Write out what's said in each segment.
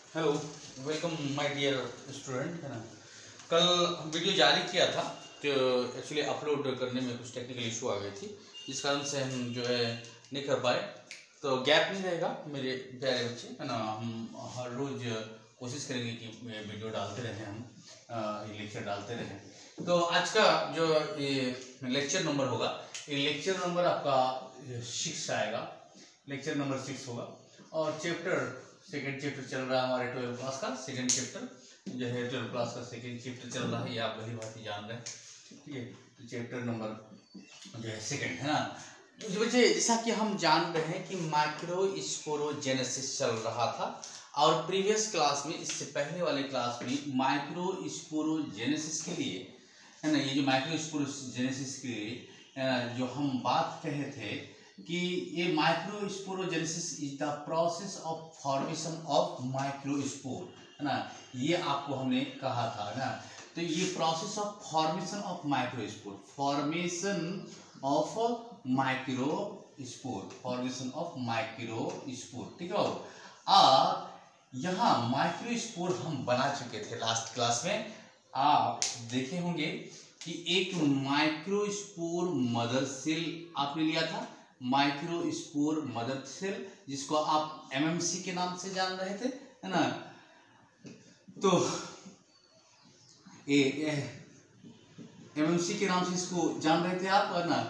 Hello, welcome my dear student, है ना। कल वीडियो जारी किया था तो एक्चुअली अपलोड करने में कुछ टेक्निकल इशू आ गई थी, इस कारण से हम जो है नहीं कर पाए। तो गैप नहीं रहेगा मेरे प्यारे बच्चे, है ना। हम हर रोज़ कोशिश करेंगे कि वीडियो डालते रहें, हम लेक्चर डालते रहें। तो आज का जो ये लेक्चर नंबर होगा, ये लेक्चर नंबर आपका 6 आएगा, लेक्चर नंबर 6 होगा। और सेकेंड चैप्टर चल रहा है हमारे 12 क्लास का सेकेंड चैप्टर जो है 12 क्लास का सेकेंड चैप्टर चल रहा है, ये आप भली भांति जान रहे हैं, ठीक है। तो चैप्टर नंबर जो है सेकेंड, है ना। तो बच्चे, जैसा कि हम जान रहे हैं कि माइक्रोस्पोरोजेनेसिस चल रहा था, और प्रीवियस क्लास में, इससे पहले वाले क्लास में माइक्रोस्पोरोजेनेसिस के लिए, है ना, ये जो माइक्रोस्पोरोजेनेसिस के लिए जो हम बात कहे थे कि ये microsporogenesis is the process of formation of microspore, है ना। ये आपको हमने कहा था ना। तो ये process of formation of microspore, formation of microspore, formation of microspore, ठीक है। और यहाँ माइक्रोस्पोर हम बना चुके थे लास्ट क्लास में। आप देखे होंगे कि एक माइक्रोस्पोर मदर सेल आपने लिया था, माइक्रोस्पोर मदर सेल, जिसको आप एमएमसी के नाम से जान रहे थे, है ना। तो एमएमसी के नाम से इसको जान रहे थे आप, है ना।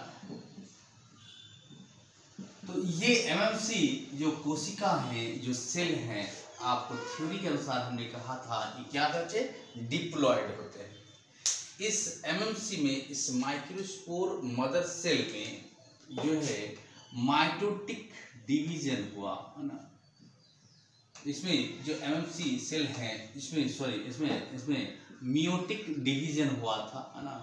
तो ये एमएमसी जो कोशिका है, जो सेल हैं, आपको थ्योरी के अनुसार हमने कहा था कि क्या बच्चे, डिप्लॉयड होते हैं। इस एमएमसी में, इस माइक्रोस्पोर मदर सेल में जो है माइटोटिक डिवीजन हुआ, है ना। इसमें जो एमएमसी सेल है, इसमें मियोटिक डिवीजन हुआ था, है ना।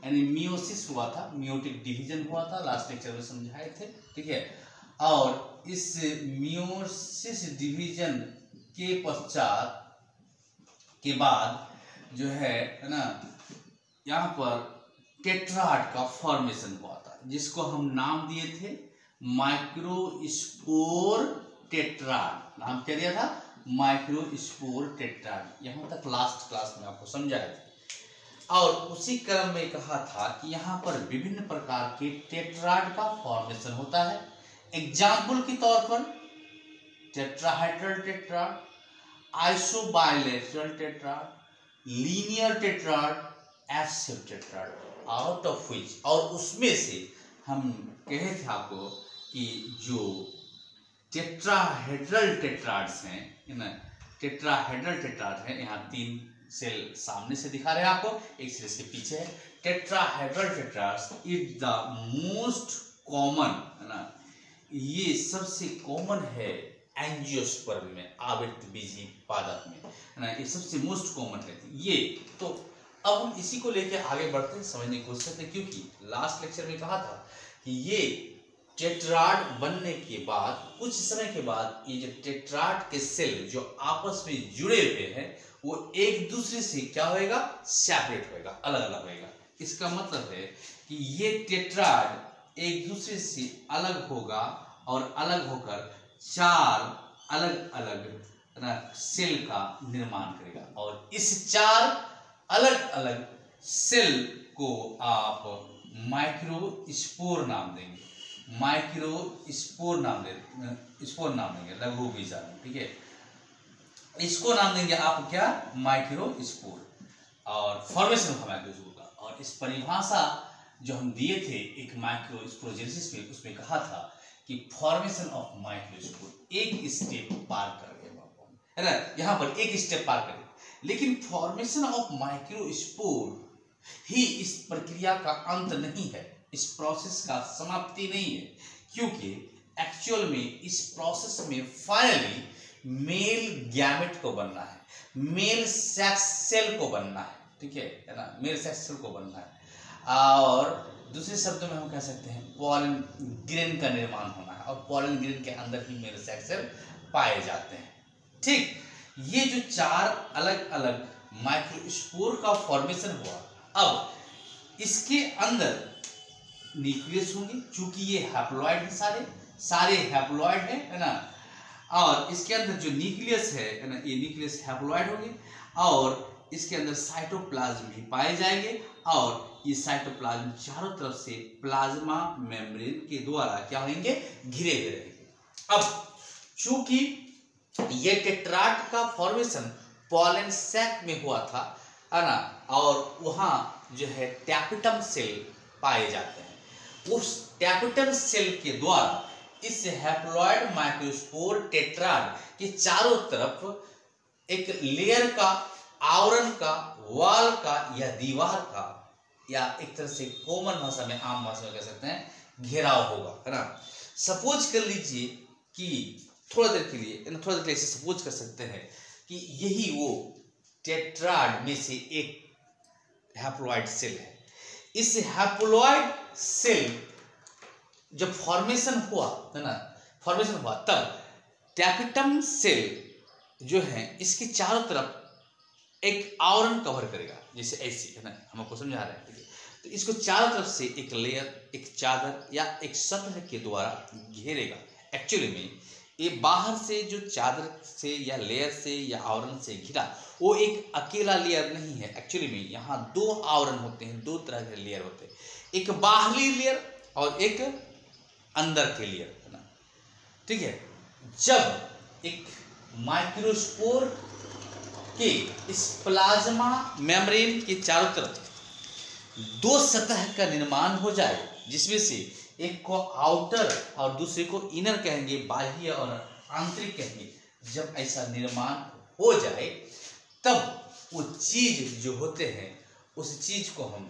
यानी मियोसिस हुआ था, मियोटिक डिवीजन हुआ था, लास्ट लेक्चर में समझाए थे, ठीक है। और इस मियोसिस डिवीजन के पश्चात के बाद जो है ना, यहाँ पर टेट्राड का फॉर्मेशन हुआ था, जिसको हम नाम दिए थे माइक्रोस्पोर टेट्राड। नाम क्या दिया था, माइक्रोस्पोर टेट्राड। यहाँ तक लास्ट क्लास में आपको समझाया था। और उसी क्रम में कहा था कि यहाँ पर विभिन्न प्रकार के टेट्राड का फॉर्मेशन होता है। एग्जाम्पल के तौर पर tetrahedral tetrad, isobilateral tetrad, linear tetrad, absent tetrad, out of which, और उसमें से हम कहे थे आपको कि जो टेट्राहेड्रल टेट्राड्स हैं, ना, टेट्राहेड्रल टेट्राड है, यहाँ 3 सेल सामने से दिखा रहे हैं आपको, एक सेल इसके पीछे है। Tetrahedral टेट्राड्स is the most common, है ना, ये सबसे कॉमन है एंजियोस्पर्म में, आवृतबीजी पादप में, है ना, ये सबसे मोस्ट कॉमन है ये। तो अब हम इसी को लेके आगे बढ़ते हैं, समझने की कोशिश करते हैं, क्योंकि लास्ट लेक्चर में कहा था कि ये टेट्राड बनने के बाद कुछ समय के बाद ये जो टेट्राड के सेल जो आपस में जुड़े हुए हैं, वो एक दूसरे से क्या होएगा, सेपरेट होएगा, अलग अलग होएगा। इसका मतलब है कि ये टेट्राड एक दूसरे से अलग होगा और अलग होकर 4 अलग अलग सेल का निर्माण करेगा, और इस 4 अलग अलग सेल को आप माइक्रोस्पोर नाम देंगे, माइक्रोस्पोर नाम देंगे, लघु बीजाणु, ठीक है। इसको नाम देंगे आप क्या, माइक्रोस्पोर, और फॉर्मेशन ऑफ माइक्रोस्पोर का। और इस परिभाषा जो हम दिए थे एक माइक्रोस्पोरोजेनेसिस में, उसमें कहा था कि फॉर्मेशन ऑफ माइक्रोस्पोर एक स्टेप पार कर गए, है ना, यहाँ पर एक स्टेप पार कर, लेकिन फॉर्मेशन ऑफ माइक्रोस्पोर ही इस प्रक्रिया का अंत नहीं है, इस प्रोसेस का समाप्ति नहीं है, क्योंकि एक्चुअल में इस प्रोसेस में फाइनली मेल गैमेट को बनना है, मेल सेक्स सेल को बनना है, ठीक है ना, मेल सेक्स सेल को बनना है। और दूसरे शब्दों में हम कह सकते हैं पॉलन ग्रेन का निर्माण होना है, और पॉलन ग्रेन के अंदर ही मेल सेक्स सेल पाए जाते हैं, ठीक। ये जो 4 अलग अलग माइक्रोस्पोर का फॉर्मेशन हुआ, अब इसके अंदर न्यूक्लियस होंगे, चूंकि ये हैप्लॉइड है, सारे हैप्लॉइड है ना। और इसके अंदर जो न्यूक्लियस है ना, ये न्यूक्लियस हैप्लॉइड होंगे और इसके अंदर साइटोप्लाज्म भी पाए जाएंगे और ये साइटोप्लाज्म चारों तरफ से प्लाज्मा मेम्ब्रेन के द्वारा क्या होंगे, घिरे हुए रहेंगे। अब चूंकि ये टेट्राड का फॉर्मेशन पॉलन सैक में हुआ था, है ना, और वहाँ जो है टैपिटम सेल पाए जाते हैं, उस टैपिटम सेल के द्वारा इस हैप्लॉइड माइक्रोस्पोर टेट्राड के चारों तरफ एक लेयर का, आवरण का, वाल का या दीवार का, या एक तरह से कॉमन भाषा में, आम भाषा में कह सकते हैं, घेराव होगा, है ना। सपोज कर लीजिए कि थोड़ा देर के लिए इसे सपोज कर सकते हैं कि यही वो टेट्राड में से एक हैप्लॉइड सेल है। इस हैप्लॉइड सेल जब फॉर्मेशन हुआ, है ना, फॉर्मेशन हुआ, तब टैपिटम सेल जो है इसके चारों तरफ एक आवरण कवर करेगा, जैसे ऐसी, है ना, हम आपको समझा रहे हैं, ठीक है। तो इसको चारों तरफ से एक लेयर, एक चादर या एक सतह के द्वारा घेरेगा। एक्चुअली में ये बाहर से जो चादर से या लेयर से या आवरण से घिरा, वो एक अकेला लेयर नहीं है। एक्चुअली में यहाँ दो आवरण होते हैं, दो तरह के लेयर होते हैं, एक बाहरी लेयर और एक अंदर के लेयर, है ना, ठीक है। जब एक माइक्रोस्पोर के इस प्लाज्मा मेम्ब्रेन के चारों तरफ दो सतह का निर्माण हो जाए, जिसमें से एक को आउटर और दूसरे को इनर कहेंगे, बाह्य और आंतरिक कहेंगे, जब ऐसा निर्माण हो जाए तब वो चीज जो होते हैं, उस चीज को हम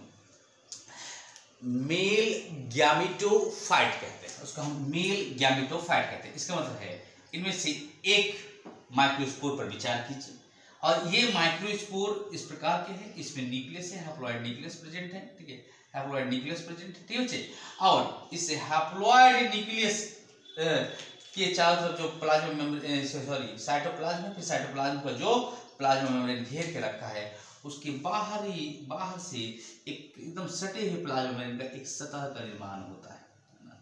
मेल गैमेटोफाइट कहते हैं, उसको हम मेल गैमेटोफाइट कहते हैं। इसका मतलब है इनमें से एक माइक्रोस्पोर पर विचार कीजिए, और ये माइक्रोस्पोर इस प्रकार के हैं, इसमें न्यूक्लियस है, हैप्लॉइड न्यूक्लियस प्रेजेंट है, ठीक है, हैप्लॉइड न्यूक्लियस प्रेजेंट है, ठीक है। और इस हैप्लॉइड न्यूक्लियस के चारों तरफ जो प्लाज्मा मेम्ब्रेन, सॉरी साइटोप्लाज्म है, फिर साइटोप्लाज्म का जो प्लाज्मा मेम्ब्रेन घेर के रखा है, उसके बाहर से एक एकदम सटे हुए प्लाज्मा मेम्ब्रेन का एक सतह का निर्माण होता है ना।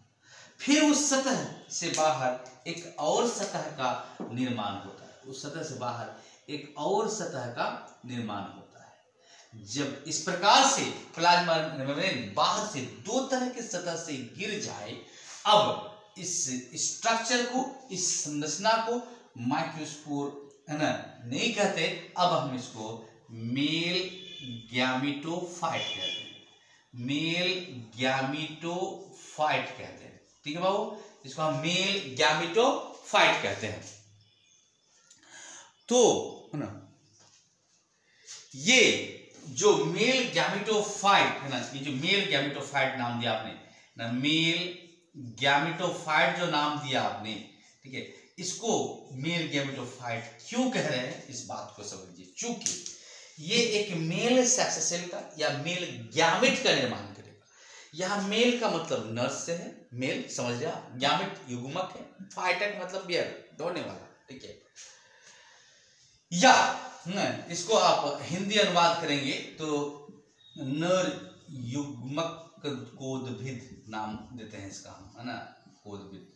फिर उस सतह से बाहर एक और सतह का निर्माण होता है, उस सतह से बाहर एक और सतह का निर्माण होता है। जब इस प्रकार से प्लाज्मा मेम्ब्रेन बाहर से दो तरह के सतह से घिर जाए, अब इस स्ट्रक्चर को, इस संरचना को माइक्रोस्पोर, है ना, नहीं कहते, अब हम इसको मेल गैमेटोफाइट कहते हैं, मेल गैमेटोफाइट कहते हैं, ठीक है बाबू, इसको हम मेल गैमेटोफाइट कहते हैं। तो है ना, ये जो मेल गैमेटोफाइट है ना, ये जो मेल गैमेटोफाइट नाम दिया आपने ना, मेल गैमेटोफाइट जो नाम दिया आपने, ठीक है, इसको मेल गैमेटोफाइट क्यों कह रहे हैं, इस बात को समझिए। चूंकि ये एक मेल सेक्स सेल का या मेल गैमेट का निर्माण करेगा। यहाँ मेल का मतलब नर्स से है, मेल समझ रहे, गैमेट युग्मक है, फाइटर मतलब बियर, दौड़ने वाला, ठीक है। या इसको आप हिंदी अनुवाद करेंगे तो नर युग्मक कोदभिद नाम देते हैं इसका हम, है ना, कोदभिद।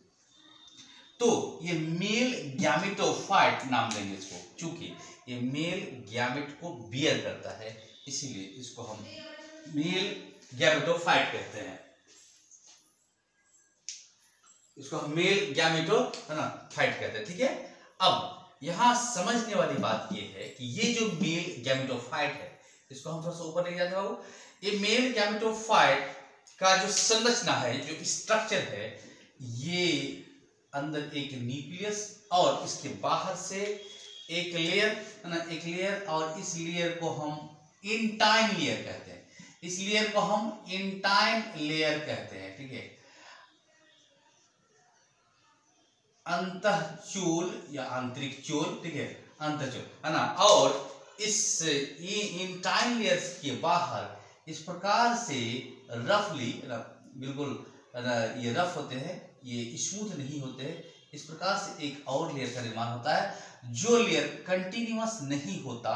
तो ये मेल गैमेटोफाइट नाम देंगे इसको, चूंकि ये मेल गैमेट को बियर करता है, इसीलिए इसको हम मेल गैमेटोफाइट कहते हैं, इसको हम मेल गैमेटो, है ना, फाइट कहते हैं, ठीक है। अब यहां समझने वाली बात यह है कि ये जो मेल गैमेटोफाइट है, इसको हम थोड़ा सा ऊपर लेके जाते हैं बाबू। ये मेल गैमेटोफाइट का जो संरचना है, जो स्ट्रक्चर है, ये अंदर एक न्यूक्लियस और इसके बाहर से एक लेयर, है ना, एक लेयर, और इस लेयर को हम इंटाइन लेयर कहते हैं, इस लेयर को हम इंटाइन लेयर कहते हैं, ठीक है, अंतःचूल या आंतरिक चूल, ठीक है, अंतःचूल, है ना। और इस इंटाइन लेयर्स के बाहर इस प्रकार से रफली, बिल्कुल ये रफ होते हैं, ये स्मूथ नहीं होते हैं, इस प्रकार से एक और लेयर का निर्माण होता है। जो लेयर कंटिन्यूअस नहीं होता,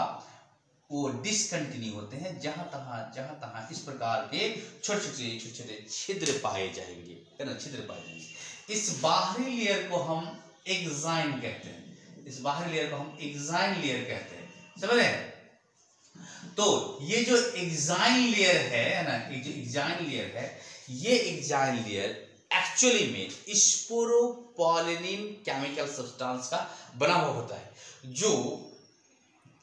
वो डिसकंटिन्यू होते हैं, जहां तहां इस प्रकार के छोटे छोटे छिद्र पाए जाएंगे, है ना, छिद्र पाए जाएंगे। इस बाहरी लेयर को हम एक्साइन कहते हैं, इस बाहरी लेयर को हम एक्साइन लेयर कहते हैं, समझ रहे हैं। तो ये जो एक्साइन लेयर है ना, ये जो एक्साइन लेयर है, ये एक्साइन लेयर एक्चुअली में स्पोरोपोलिनिन केमिकल सब्सटेंस का बना हुआ होता है, जो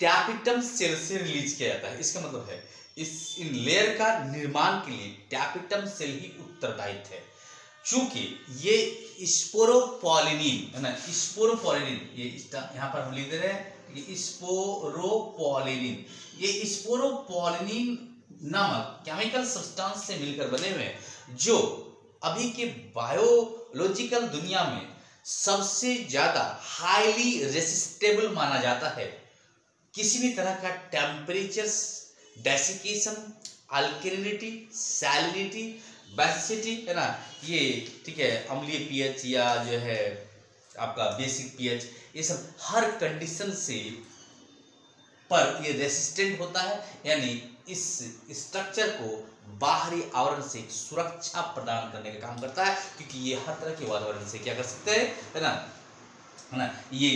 टैपिटम सेल से रिलीज किया जाता है। इसका मतलब है इन लेयर का निर्माण के लिए टैपिटम सेल ही उत्तरदायी है। चूंकि ये स्पोरोपोलिनिन है ना, स्पोरोपोलिनिन, ये यहाँ पर हम लिख दे रहे हैं कि स्पोरोपोलिनिन, ये स्पोरोपोलिनिन नामक केमिकल सब्सटेंस से मिलकर बने हुए हैं, जो अभी के बायोलॉजिकल दुनिया में सबसे ज्यादा हाईली रेसिस्टेबल माना जाता है। किसी भी तरह का temperature, desiccation, alkalinity, salinity, basicity है ना, ये ठीक है, अम्लीय पीएच या जो है आपका बेसिक पीएच, ये सब हर कंडीशन से पर ये रेसिस्टेंट होता है, यानी इस स्ट्रक्चर को बाहरी आवरण से सुरक्षा प्रदान करने का काम करता है, क्योंकि ये हर तरह के वातावरण से क्या कर सकते हैं, है ना, ये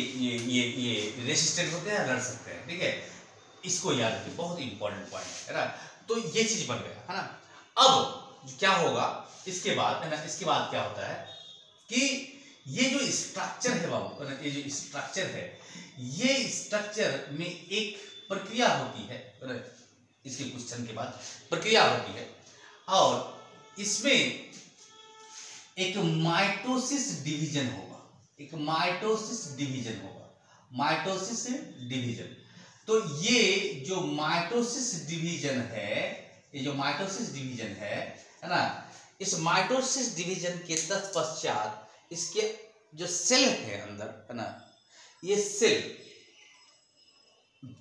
रेसिस्टेंट होते हैं, लड़ सकते हैं, ठीक है। इसको याद रखिए, बहुत इंपॉर्टेंट पॉइंट है ना। तो ये चीज बन गया है ना। अब क्या होगा इसके बाद, है ना, इसके बाद क्या होता है कि ये जो स्ट्रक्चर है बाबू, ये जो स्ट्रक्चर है, ये स्ट्रक्चर में एक प्रक्रिया होती है, इसके क्वेश्चन के बाद प्रक्रिया होती है, और इसमें एक माइटोसिस डिवीजन होगा, एक माइटोसिस डिवीजन होगा, माइटोसिस डिवीजन। तो ये जो माइटोसिस डिवीजन है, ये जो माइटोसिस डिवीजन है ना, इस माइटोसिस डिवीजन के तत्पश्चात इसके जो सेल है अंदर, है ना, ये सेल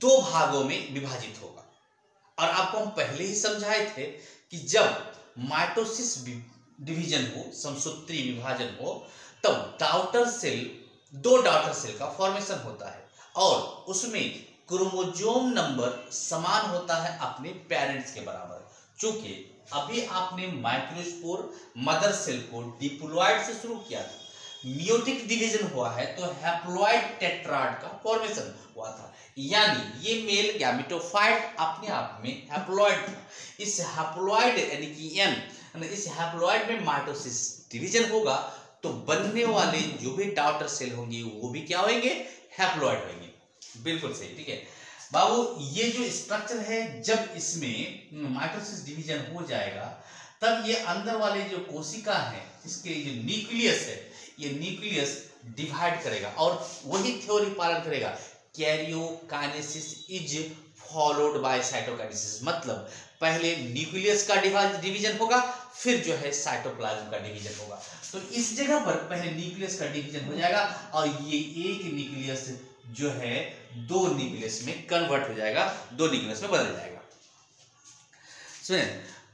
दो भागों में विभाजित होगा। और आपको हम पहले ही समझाए थे कि जब माइटोसिस डिवीजन हो, समसूत्री विभाजन हो, तब डॉटर सेल, दो डॉटर सेल का फॉर्मेशन होता है, और उसमें क्रोमोसोम नंबर समान होता है अपने पेरेंट्स के बराबर। चूंकि अभी आपने माइक्रोस्पोर मदर सेल को डिप्लॉइड से शुरू किया था, मियोटिक डिवीजन हुआ है तो हैप्लॉइड टेट्राड का फॉर्मेशन हुआ था, यानी ये मेल गैमेटोफाइट अपने आप में हैप्लॉइड था। इस हैप्लॉइड यानी कि एन, इस हैप्लॉइड में माइटोसिस डिवीजन होगा, तो बनने वाले जो भी डॉटर सेल होंगे वो भी क्या होंगे, हैप्लॉइड होंगे। बिल्कुल सही, ठीक है बाबू। ये जो स्ट्रक्चर है, जब इसमें माइटोसिस डिवीजन हो जाएगा, तब ये अंदर वाले जो कोशिका है, इसके जो न्यूक्लियस है, ये न्यूक्लियस डिवाइड करेगा, और वही थ्योरी पालन करेगा, karyokinesis is followed by cytokinesis. मतलब पहले न्यूक्लियस का डिवीजन होगा, फिर जो है साइटोप्लाज्म का डिवीजन होगा। तो इस जगह पर पहले न्यूक्लियस का डिवीजन हो जाएगा, और ये एक न्यूक्लियस जो है दो न्यूक्लियस में कन्वर्ट हो जाएगा, दो न्यूक्लियस में बदल जाएगा। सुनिए,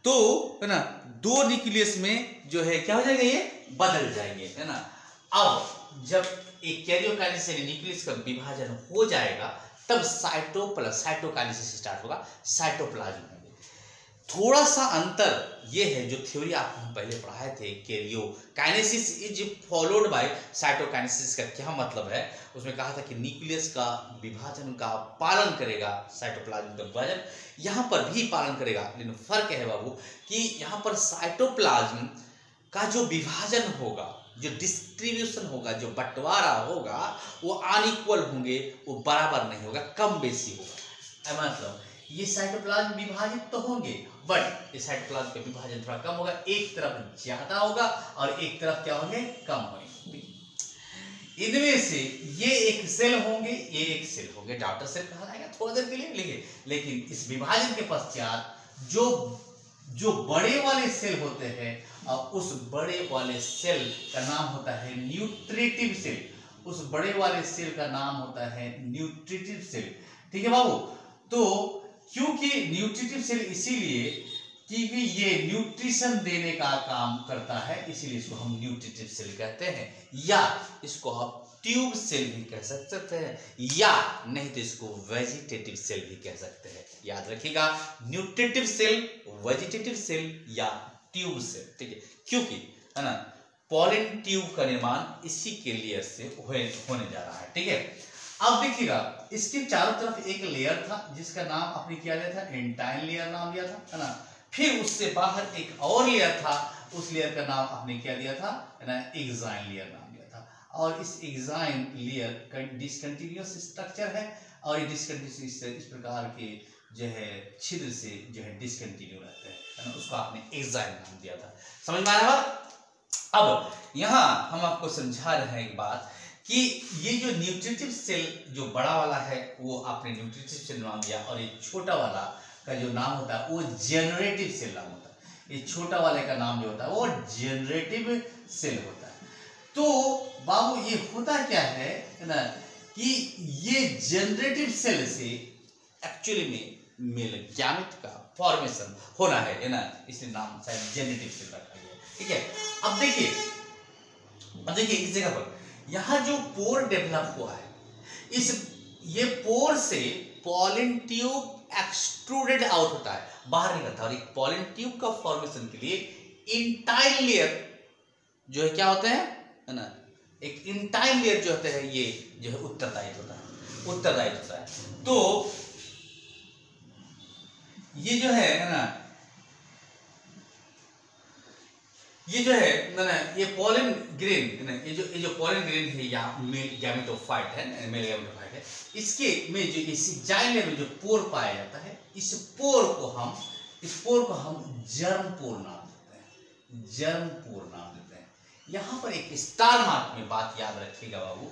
तो है ना, दो न्यूक्लियस में जो है क्या हो जाएगा, ये बदल जाएंगे, है ना। अब जब एक कैरियोकाइनेसिस यानी न्यूक्लियस का विभाजन हो जाएगा, तब साइटोकाइनेसिस स्टार्ट होगा, साइटोप्लाज्म होंगे। थोड़ा सा अंतर ये है, जो थ्योरी आपको हम पहले पढ़ाए थे, karyokinesis is followed by cytokinesis का क्या मतलब है, उसमें कहा था कि न्यूक्लियस का विभाजन का पालन करेगा साइटोप्लाज्म का विभाजन, यहाँ पर भी पालन करेगा, लेकिन फर्क है बाबू कि यहाँ पर साइटोप्लाज्म का जो विभाजन होगा, जो डिस्ट्रीब्यूशन होगा, जो बंटवारा होगा, वो अनइक्वल होंगे, वो बराबर नहीं होगा, कम बेसी होगा। मतलब ये साइटोप्लाज्म विभाजित तो होंगे, बट ये साइटोप्लाज्म का विभाजन थोड़ा कम होगा, एक तरफ ज्यादा होगा और एक तरफ क्या होंगे, कम होंगे। इनमें से ये एक सेल होंगे, ये एक सेल होंगे, डॉटर सेल कहा जाएगा थोड़ी देर के लिए, लेकिन इस विभाजन के पश्चात जो बड़े वाले सेल होते हैं, और उस बड़े वाले सेल का नाम होता है न्यूट्रिटिव सेल, उस बड़े वाले सेल का नाम होता है न्यूट्रिटिव सेल, ठीक है बाबू। तो क्योंकि न्यूट्रिटिव सेल इसीलिए क्योंकि ये न्यूट्रिशन देने का काम करता है, इसीलिए इसको हम न्यूट्रिटिव सेल कहते हैं, या इसको आप ट्यूब सेल भी कह सकते हैं, या नहीं तो इसको वेजिटेटिव सेल भी कह सकते हैं। याद रखिएगा, न्यूट्रिटिव सेल, वेजिटेटिव सेल या ट्यूब सेल, ठीक है। क्योंकि है ना, पॉलन ट्यूब का निर्माण इसी के लेयर से होने जा रहा है। ठीक है, अब देखिएगा इसके चारों तरफ एक लेयर था जिसका नाम आपने क्या लिया था, इंटाइन लेयर नाम लिया था, है ना। फिर उससे बाहर एक और लेयर था, उस लेयर का नाम आपने क्या दिया था, है ना, एक्साइन लेयर नाम लिया था। और इस एक्साइन लेयर का डिसकंटिन्यूअस स्ट्रक्चर है और ये डिसकंटिन्यूअस इस प्रकार के जो है छिद्र से जो है डिसकंटिन्यू रहते हैं, है ना, उसको आपने एक्साइन नाम दिया था। समझ में आया बात? अब यहाँ हम आपको समझा रहे हैं एक बात कि ये जो न्यूट्रिटिव सेल जो बड़ा वाला है वो आपने न्यूट्रिटिव सेल नाम दिया, और ये छोटा वाला का जो नाम होता है वो जनरेटिव सेल नाम होता है। ये छोटा वाले का नाम जो होता है वो जनरेटिव सेल होता है। तो बाबू ये होता क्या है ना, कि ये जनरेटिव सेल से एक्चुअली में मेल गैमेट का फॉर्मेशन होना है ना, इसलिए नाम शायद जनरेटिव सेल रखा गया है। ठीक है, अब देखिए इस जगह पर यहाँ जो पोर डेवलप हुआ है, ये पोर से पॉलन ट्यूब एक्सट्रूडेड आउट होता है, बाहर निकलता है। और एक पॉलन ट्यूब का फॉर्मेशन के लिए इंटाइन लेयर जो है क्या होता है ना, एक इंटाइन लेयर जो होता है ये जो है उत्तरदायी होता है। तो ये जो है ना, ये जो है ना ये पोलन ग्रेन ना, ये जो पोलन ग्रेन है यहाँ मेल गैमेटोफाइट है, इसके में जो इस जाइलम लेयर में जो पोर पाया जाता है, इस पोर को हम जर्म पोर नाम देते हैं। यहाँ पर एक स्टार मार्क में बात याद रखिएगा बाबू,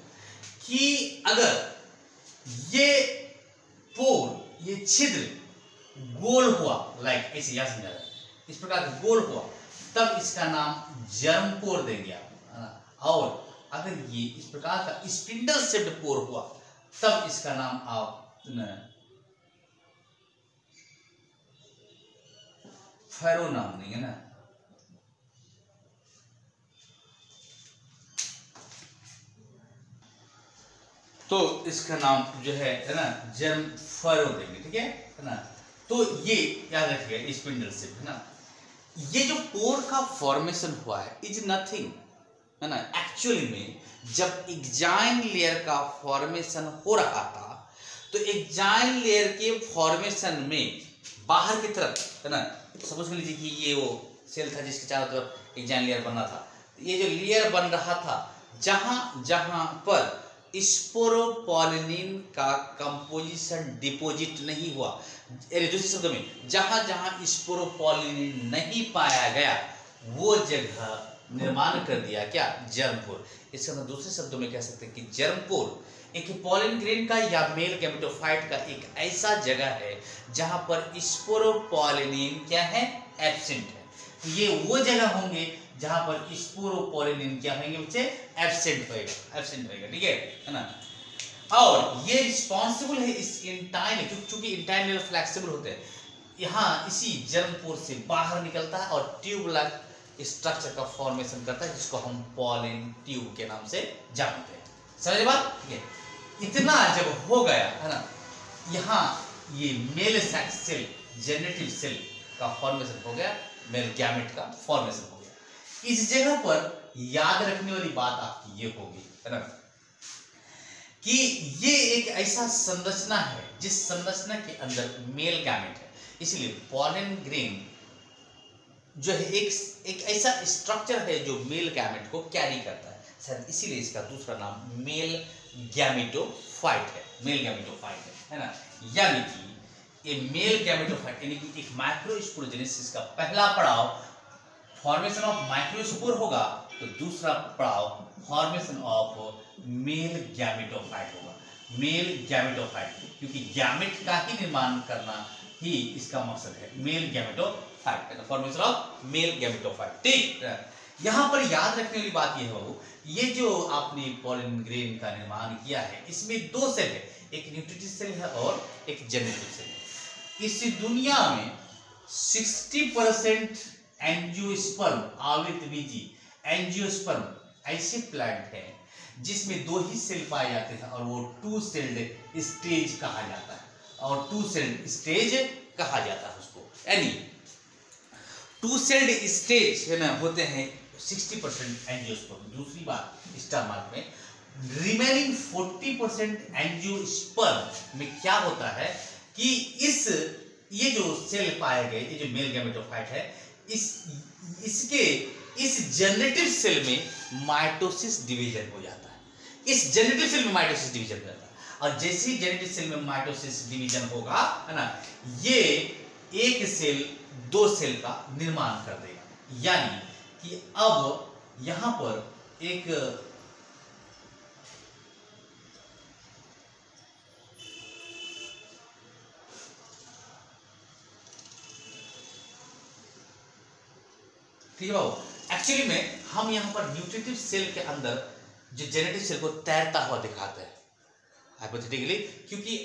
कि अगर ये पोर, ये छिद्र गोल हुआ, लाइक ऐसे याद समझा, इस प्रकार गोल हुआ, तब इसका नाम जर्म पोर देंगे आप। और अगर ये इस प्रकार का स्पिंडल शेप्ड पोर हुआ, तब इसका नाम आप फैरो नाम देंगे ना। तो इसका नाम जो है ना जर्म फैरो देंगे। ठीक है ना, तो ये याद रखिएगा स्पिंडल शेप, है ना। ये जो पोर का फॉर्मेशन हुआ है इज नथिंग, है ना। एक्चुअली में जब एक्साइन लेयर का फॉर्मेशन हो रहा था, तो एक्साइन लेयर के फॉर्मेशन में बाहर की तरफ, है ना, सपोज कर लीजिए कि ये वो सेल था जिसके चारों तरफ एक्साइन लेयर बना था। ये जो लेयर बन रहा था, जहां पर स्पोरोपोलिन का कंपोजिशन डिपोजिट नहीं हुआ, दूसरे शब्दों में जहां स्पोरोपोलिन नहीं पाया गया, वो जगह निर्माण कर दिया क्या, जर्मपोर। इसका मतलब दूसरे शब्दों में कह सकते हैं कि जर्मपोर एक पॉलन ग्रेन का या मेल गैमेटोफाइट का एक ऐसा जगह है जहां पर स्पोरोपोलिन क्या है, एब्सेंट है। तो ये वो जगह होंगे जहां पर स्पोरोपोलिन क्या होंगे बच्चे, एब्सेंट होएगा। ठीक है ना। और ये रिस्पॉन्सिबल है इस इंटाइन, क्योंकि इंटाइन लेयर फ्लेक्सिबल होते हैं, यहाँ इसी जर्मपोर से बाहर निकलता है और ट्यूब लाइक स्ट्रक्चर का फॉर्मेशन करता है, जिसको हम पॉलन ट्यूब के नाम से जानते हैं। समझ बात? ठीक है, इतना जब हो गया है ना, यहाँ ये मेल सेल जेनेटिव सेल का फॉर्मेशन हो गया, मेल गैमेट का फॉर्मेशन हो गया। इस जगह पर याद रखने वाली बात आपकी ये होगी, है ना, कि ये एक ऐसा संरचना है जिस संरचना के अंदर मेल गैमेट है। इसलिए पॉलन ग्रेन जो है एक ऐसा स्ट्रक्चर है जो मेल गैमेट को कैरी करता है, शायद इसीलिए इसका दूसरा नाम मेल गैमेटोफाइट है ना। यानी कि ये मेल गैमेटोफाइट यानी कि एक माइक्रोस्पोरोजेनेसिस का पहला पड़ाव फॉर्मेशन ऑफ माइक्रोस्पोर होगा, तो दूसरा पड़ाव फॉर्मेशन ऑफ मेल गैमेटोफाइट होगा। क्योंकि गैमेट का ही निर्माण करना ही इसका मकसद है, male gametophyte, formation of male gametophyte. ठीक, यहाँ पर याद रखने वाली बात यह है बाबू, ये जो आपने पॉलन ग्रेन का निर्माण किया है, इसमें दो सेल है, एक न्यूट्रिटिव सेल है और एक जेनेटिव सेल है। इस दुनिया में 60% एंजियोस्पर्म, आवृत बीजी एंजियोस्पर्म ऐसे प्लांट है जिसमें दो ही सेल पाए जाते हैं, और वो टू सेल्ड स्टेज कहा जाता है, उसको। यानी टू सेल्ड स्टेज है ना होते हैं 60% एंजियोस्पर्म। दूसरी बात स्टमक में रिमेनिंग 40% एंजियोस्पर्म में क्या होता है कि ये जो सेल पाए गए, ये जो मेल गैमेटोफाइट है, इसके इस जनरेटिव सेल में माइटोसिस डिवीजन हो जाता है। इस जनरेटिव सेल में माइटोसिस डिवीजन हो जाता है, और जैसे ही जनरेटिव सेल में माइटोसिस डिवीजन होगा, है ना, ये एक सेल 2 सेल का निर्माण कर देगा। यानी कि अब यहां पर एक ठीक है बाबू, एक्चुअली में हम यहाँ पर न्यूट्रिटिव सेल के अंदर जो जेनेटिक सेल को तैरता हुआ दिखाते हैं हाइपोथेटिकली, क्योंकि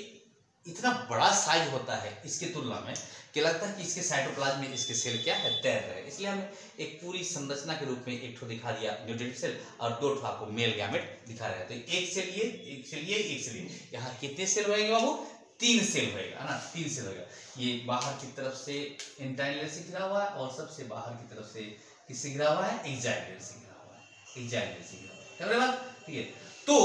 इतना बड़ा साइज होता है इसकी तुलना में कि लगता है कि इसके साइटोप्लाज्म में इसके सेल क्या है, तैर रहे हैं। इसलिए हमने एक पूरी संरचना के रूप में एक ठो दिखा दिया न्यूट्रिटिव सेल, और 2 ठो आपको मेल गैमेट दिखा रहे हैं। तो एक सेल ये, एक सेल ये, एक सेल ये। यहाँ कितने सेल होंगे बाबू? 3 सेल होगा, है ना, 3 सेल होगा। ये बाहर की तरफ से इंटाइलर से घिरा हुआ है, और सबसे बाहर की तरफ से किससे घिरा हुआ है? एक्साइलर से घिरा हुआ है, एक्साइलर से घिरा हुआ है। ठीक है, तो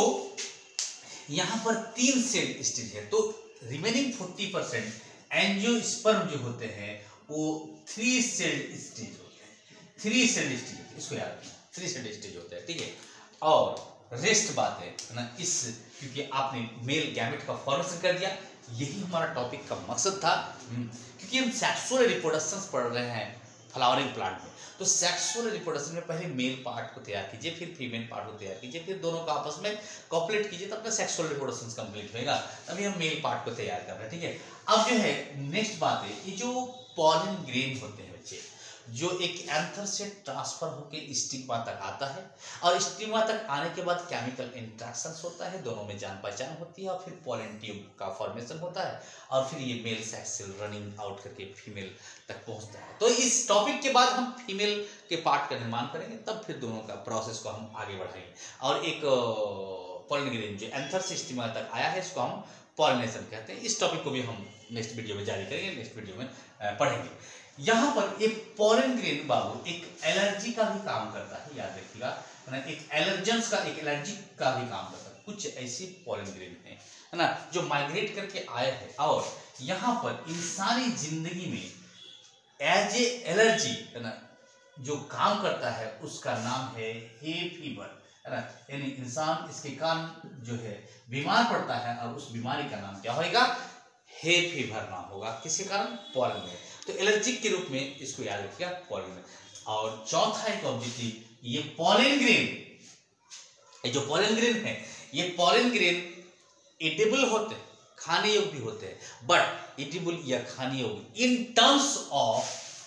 यहाँ पर 3 सेल स्टेज है, तो रिमेनिंग 40% एंजियोस्पर्म जो होते हैं वो 3 सेल स्टेज होते हैं। 3 सेल स्टेज, इसको याद रखना, 3 सेल स्टेज होते हैं। ठीक है, और रेस्ट बात है ना, इस क्योंकि आपने मेल गैमेट का फॉर्मेशन कर दिया, यही हमारा टॉपिक का मकसद था। क्योंकि हम सेक्सुअल रिप्रोडक्शन पढ़ रहे हैं फ्लावरिंग प्लांट में, तो सेक्सुअल रिप्रोडक्शन में पहले मेल पार्ट को तैयार कीजिए, फिर फीमेल पार्ट को तैयार कीजिए, फिर दोनों का आपस में कॉपलेट कीजिए, तब तक सेक्सुअल रिप्रोडक्शन कंप्लीट होगा। अभी हम मेल पार्ट को तैयार कर रहे हैं। ठीक है, अब जो है नेक्स्ट बात है, ये जो पॉलन ग्रेन होते हैं बच्चे, जो एक एंथर से ट्रांसफर होकर स्टिग्मा तक आता है, और स्टिग्मा तक आने के बाद केमिकल इंट्रैक्शंस होता है, दोनों में जान पहचान होती है, और फिर पॉलन ट्यूब का फॉर्मेशन होता है, और फिर ये male sex cell running out करके फीमेल तक पहुंचता है। तो इस टॉपिक के बाद हम फीमेल के पार्ट का निर्माण करेंगे, तब फिर दोनों का प्रोसेस को हम आगे बढ़ाएंगे। और एक पॉलन ग्रेन जो एंथर से स्टिग्मा तक आया है, इसको हम पॉलिनेशन कहते हैं। इस टॉपिक को भी हम नेक्स्ट वीडियो में जारी करेंगे, नेक्स्ट वीडियो में पढ़ेंगे। यहाँ पर एक पॉलन ग्रेन बाबू एक एलर्जी का भी काम करता है, याद रखिएगा, एक एलर्जेंस का, एक एलर्जी का भी काम करता है। कुछ ऐसी पॉलन ग्रेन है ना, जो माइग्रेट करके आए हैं, और यहाँ पर इंसानी जिंदगी में एज ए एलर्जी, है ना, जो काम करता है, उसका नाम है हे फीवर, है ना। यानी इंसान इसके कारण जो है बीमार पड़ता है, और उस बीमारी का नाम क्या होगा? हे फीवर नाम होगा। किसके कारण? पॉलन में। तो एलर्जिक के रूप में इसको याद रखिएगा, पॉलन। और चौथा एक ऑब्जेक्टिव, ये पॉलन ग्रेन, ये जो पॉलन ग्रेन है, ये पॉलन ग्रेन एडिबल होते हैं, खाने योग्य भी होते हैं, बट एडिबल या खाने योग्य इन टर्म्स ऑफ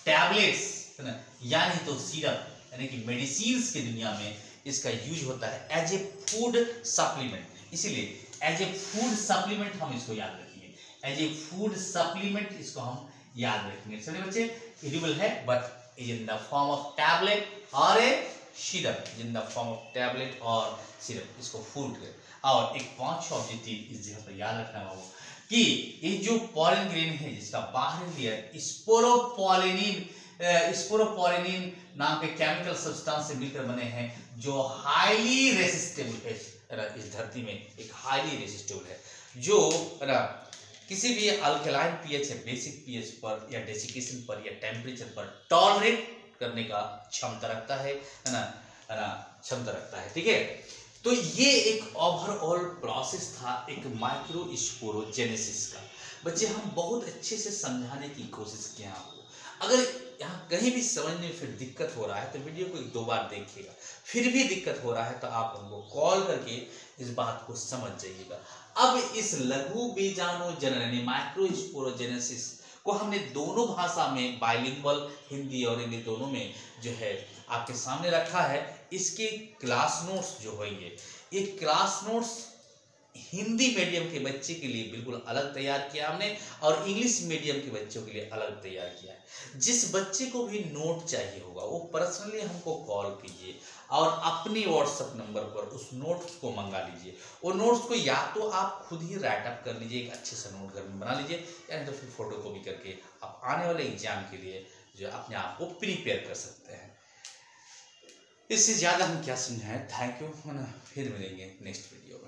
टैबलेट्स, है ना, यानी तो सिरप, यानी कि मेडिसिन की दुनिया में इसका यूज होता है एज ए फूड सप्लीमेंट। इसीलिए एज ए फूड सप्लीमेंट हम इसको याद रखेंगे, एज ए फूड सप्लीमेंट इसको हम याद रखेंगे। चलिए बच्चे, एडिबल है but is in the form of tablet और a syrup, in the form of tablet और सिरप, इसको फूड है। और एक 5 ऑब्जेक्टिव इस जगह पर याद रखना बाबू, कि ये जो पॉलन ग्रेन है, जिसका बाहरी लेयर स्पोरोपोलिन नाम के केमिकल सब्सटेंस से मिलकर बने हैं, जो हाईली रेसिस्टेबल है, इस धरती में एक हाईली रेसिस्टेबल है, जो किसी भी अल्कलाइन पीएच या बेसिक पीएच पर, या डेसिकेशन पर, या टेम्परेचर पर टॉलरेट करने का क्षमता रखता है ना, क्षमता रखता है। ठीक है, तो ये एक ओवरऑल प्रोसेस था एक माइक्रोस्पोरोजेनेसिस का। बच्चे, हम बहुत अच्छे से समझाने की कोशिश किए आपको। अगर यहाँ कहीं भी समझने में फिर दिक्कत हो रहा है, तो वीडियो को 1-2 बार देखिएगा। फिर भी दिक्कत हो रहा है तो आप हमको कॉल करके इस बात को समझ जाइएगा। अब इस लघु बीजाणु जनन माइक्रोस्पोरोजेनेसिस को हमने दोनों भाषा में, बाइलिंगुअल हिंदी और इंग्लिश दोनों में जो है आपके सामने रखा है। इसके क्लास नोट्स जो होंगे, ये क्लास नोट्स हिंदी मीडियम के बच्चे के लिए बिल्कुल अलग तैयार किया हमने, और इंग्लिश मीडियम के बच्चों के लिए अलग तैयार किया है। जिस बच्चे को भी नोट चाहिए होगा, वो पर्सनली हमको कॉल कीजिए, और अपनी व्हाट्सएप नंबर पर उस नोट्स को मंगा लीजिए। वो नोट्स को या तो आप खुद ही राइट अप कर लीजिए, एक अच्छे से नोट घर में बना लीजिए, या तो फिर फोटो कॉपी करके आप आने वाले एग्जाम के लिए जो अपने आप को प्रिपेयर कर सकते हैं। इससे ज़्यादा हम क्या समझाएं। थैंक यू, है ना, फिर मिलेंगे नेक्स्ट वीडियो।